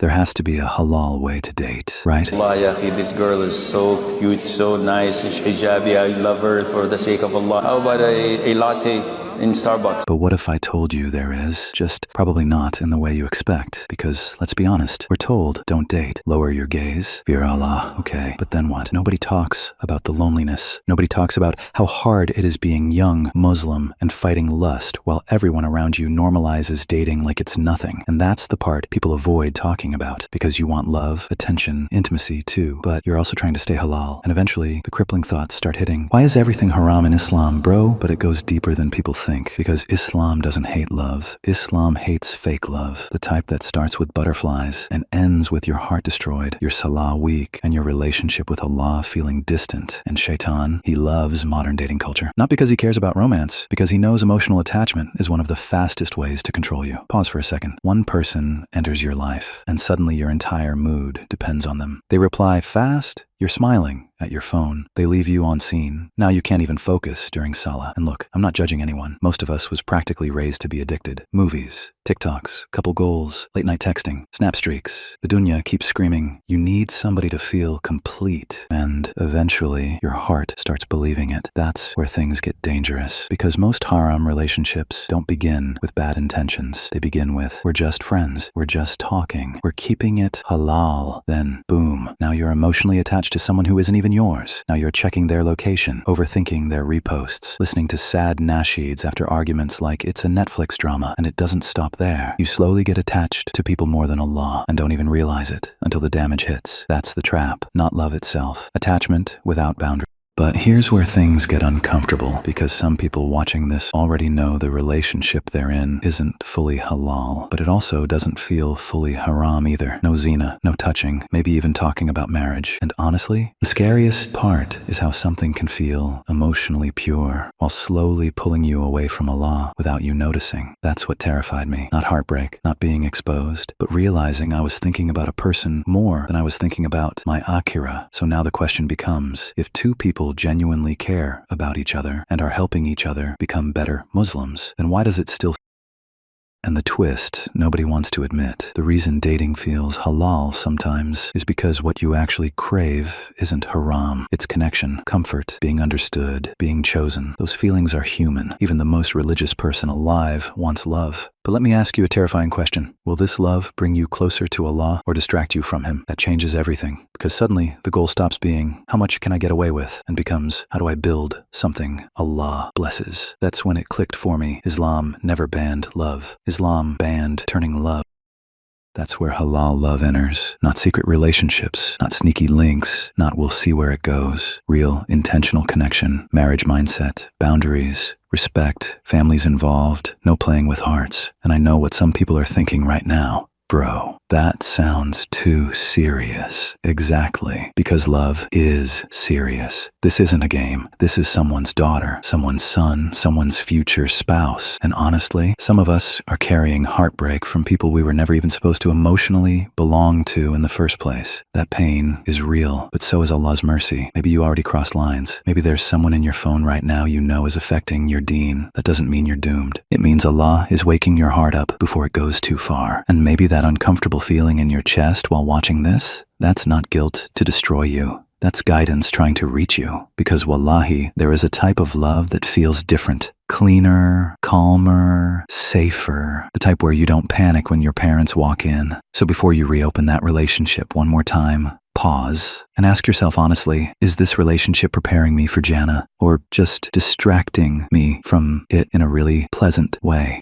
there has to be a halal way to date, right? Allah, ya akhi, this girl is so cute, so nice. She's hijabi. I love her for the sake of Allah. How about a latte in Starbucks? But what if I told you there is? Just probably not in the way you expect. Because, let's be honest, we're told, don't date. Lower your gaze. Fear Allah. Okay, but then what? Nobody talks about the loneliness. Nobody talks about how hard it is being young, Muslim, and fighting lust while everyone around you normalizes dating like it's nothing. And that's the part people avoid talking about. Because you want love, attention, intimacy too. But you're also trying to stay halal. And eventually, the crippling thoughts start hitting. Why is everything haram in Islam, bro? But it goes deeper than people think, because Islam doesn't hate love. Islam hates fake love, the type that starts with butterflies and ends with your heart destroyed, your salah weak, and your relationship with Allah feeling distant. And Shaytan, he loves modern dating culture. Not because he cares about romance, because he knows emotional attachment is one of the fastest ways to control you. Pause for a second. One person enters your life, and suddenly your entire mood depends on them. They reply fast, you're smiling at your phone. They leave you on scene. Now you can't even focus during salah. And look, I'm not judging anyone. Most of us was practically raised to be addicted. Movies, TikToks, couple goals, late night texting, snap streaks. The dunya keeps screaming, you need somebody to feel complete. And eventually your heart starts believing it. That's where things get dangerous. Because most haram relationships don't begin with bad intentions. They begin with, we're just friends. We're just talking. We're keeping it halal. Then boom, now you're emotionally attached to someone who isn't even yours. Now you're checking their location, overthinking their reposts, listening to sad nasheeds after arguments like it's a Netflix drama, and it doesn't stop there. You slowly get attached to people more than Allah and don't even realize it until the damage hits. That's the trap, not love itself. Attachment without boundaries. But here's where things get uncomfortable, because some people watching this already know the relationship they're in isn't fully halal, but it also doesn't feel fully haram either. No zina, no touching, maybe even talking about marriage. And honestly, the scariest part is how something can feel emotionally pure while slowly pulling you away from Allah without you noticing. That's what terrified me. Not heartbreak, not being exposed, but realizing I was thinking about a person more than I was thinking about my akhirah. So now the question becomes, if two people genuinely care about each other and are helping each other become better Muslims, then why does it still? And the twist nobody wants to admit, the reason dating feels halal sometimes is because what you actually crave isn't haram. It's connection, comfort, being understood, being chosen. Those feelings are human. Even the most religious person alive wants love. But let me ask you a terrifying question. Will this love bring you closer to Allah or distract you from Him? That changes everything, because suddenly the goal stops being, how much can I get away with? And becomes, how do I build something Allah blesses? That's when it clicked for me. Islam never banned love. Islam banned turning love. That's where halal love enters. Not secret relationships, not sneaky links, not we'll see where it goes. Real, intentional connection, marriage mindset, boundaries, respect, families involved, no playing with hearts. And I know what some people are thinking right now. Bro, that sounds too serious. Exactly, because love is serious. This isn't a game. This is someone's daughter, someone's son, someone's future spouse. And honestly, some of us are carrying heartbreak from people we were never even supposed to emotionally belong to in the first place. That pain is real, but so is Allah's mercy. Maybe you already crossed lines. Maybe there's someone in your phone right now you know is affecting your deen. That doesn't mean you're doomed. It means Allah is waking your heart up before it goes too far. And maybe that uncomfortable feeling in your chest while watching this, that's not guilt to destroy you. That's guidance trying to reach you. Because wallahi, there is a type of love that feels different. Cleaner, calmer, safer. The type where you don't panic when your parents walk in. So before you reopen that relationship one more time, pause and ask yourself honestly, is this relationship preparing me for Jannah or just distracting me from it in a really pleasant way?